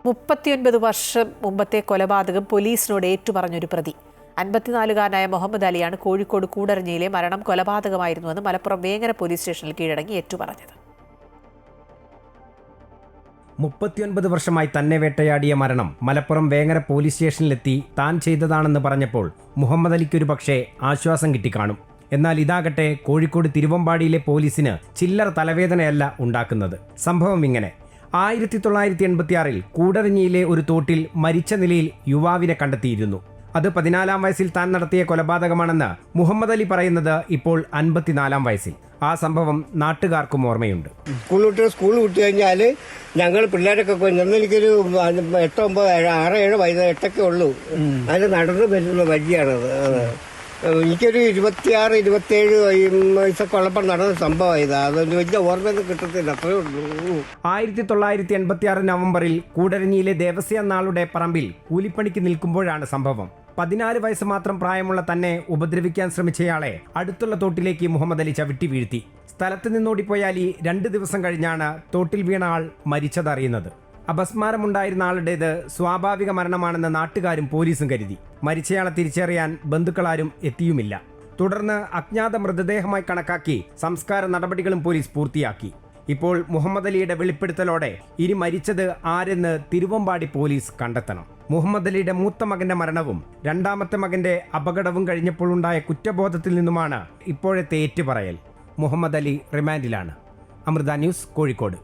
39 വർഷം മുമ്പത്തെ കൊലപാതകം പോലീസിനോട് ഏറ്റുപറഞ്ഞൊരു പ്രതി. 54-കാരനായ മുഹമ്മദ് അലിയാണ് കോഴിക്കോട് കൂടരഞ്ഞിയിലെ മരണം കൊലപാതകമായിരുന്നുവെന്ന് മലപ്പുറം വേങ്ങര പോലീസ് സ്റ്റേഷനിൽ കീഴടങ്ങി ഏറ്റുപറഞ്ഞത്. 39 വർഷമായി തന്നെ വേട്ടയാടിയ മരണം മലപ്പുറം വേങ്ങര പോലീസ് സ്റ്റേഷനിലെത്തി താൻ ചെയ്തതാണെന്ന് പറഞ്ഞപ്പോൾ മുഹമ്മദ് അലിക്കൊരു പക്ഷേ ആശ്വാസം കിട്ടിക്കാണും. എന്നാൽ ഇതാകട്ടെ കോഴിക്കോട് തിരുവമ്പാടിയിലെ പോലീസിന് ചില്ലറ തലവേദനയല്ല ഉണ്ടാക്കുന്നത്. സംഭവം ഇങ്ങനെ: 1986 കൂടരഞ്ഞിയിലെ ഒരു തോട്ടിൽ മരിച്ച നിലയിൽ യുവാവിനെ കണ്ടെത്തിയിരുന്നു. അത് 14-ാം വയസ്സിൽ താൻ നടത്തിയ കൊലപാതകമാണെന്ന് മുഹമ്മദ് അലി പറയുന്നത് ഇപ്പോൾ 54-ാം വയസ്സിൽ. ആ സംഭവം നാട്ടുകാർക്കും ഓർമ്മയുണ്ട്. സ്കൂൾ വിട്ട് കഴിഞ്ഞാൽ ഞങ്ങൾ പിള്ളേരൊക്കെ കൊണ്ടുവന്ന് എനിക്കൊരു 8, 9, 6, 7 വയസ്സ് 8ഒക്കെ ഉള്ളൂ. അതിൽ നടന്നു വരുന്ന വഴിയാണത്. എനിക്കൊരു 26, 27 വയസ്സൊക്കെ ഉള്ളപ്പോൾ നടന്ന സംഭവമായത്. അതൊരു വലിയ ഓർമ്മയൊന്നും കിട്ടത്തില്ല, അത്രേ ഉള്ളൂ. 1986 നവംബറിൽ കൂടരഞ്ഞിയിലെ ദേവസ്യ നാളുടെ പറമ്പിൽ കൂലിപ്പണിക്ക് നിൽക്കുമ്പോഴാണ് സംഭവം. 14 വയസ്സ് മാത്രം പ്രായമുള്ള തന്നെ ഉപദ്രവിക്കാൻ ശ്രമിച്ചയാളെ അടുത്തുള്ള തോട്ടിലേക്ക് മുഹമ്മദ് അലി ചവിട്ടി വീഴ്ത്തി. സ്ഥലത്ത് നിന്നോടിപ്പോയാൽ 2 ദിവസം കഴിഞ്ഞാണ് തോട്ടിൽ വീണ ആൾ മരിച്ചതറിയുന്നത്. അപസ്മാരമുണ്ടായിരുന്ന ആളുടേത് സ്വാഭാവിക മരണമാണെന്ന് നാട്ടുകാരും പോലീസും കരുതി. മരിച്ചയാളെ തിരിച്ചറിയാൻ ബന്ധുക്കളാരും എത്തിയുമില്ല. തുടർന്ന് അജ്ഞാത മൃതദേഹമായി കണക്കാക്കി സംസ്കാര നടപടികളും പോലീസ് പൂർത്തിയാക്കി. ഇപ്പോൾ മുഹമ്മദ് അലിയുടെ വെളിപ്പെടുത്തലോടെ ഇനി മരിച്ചത് ആരെന്ന് തിരുവമ്പാടി പോലീസ് കണ്ടെത്തണം. മുഹമ്മദ് അലിയുടെ മൂത്ത മകന്റെ മരണവും 2ാമത്തെ മകന്റെ അപകടവും കഴിഞ്ഞപ്പോഴുണ്ടായ കുറ്റബോധത്തിൽ നിന്നുമാണ് ഇപ്പോഴത്തെ ഏറ്റുപറയൽ. മുഹമ്മദ് അലി റിമാൻഡിലാണ്. അമൃത ന്യൂസ്, കോഴിക്കോട്.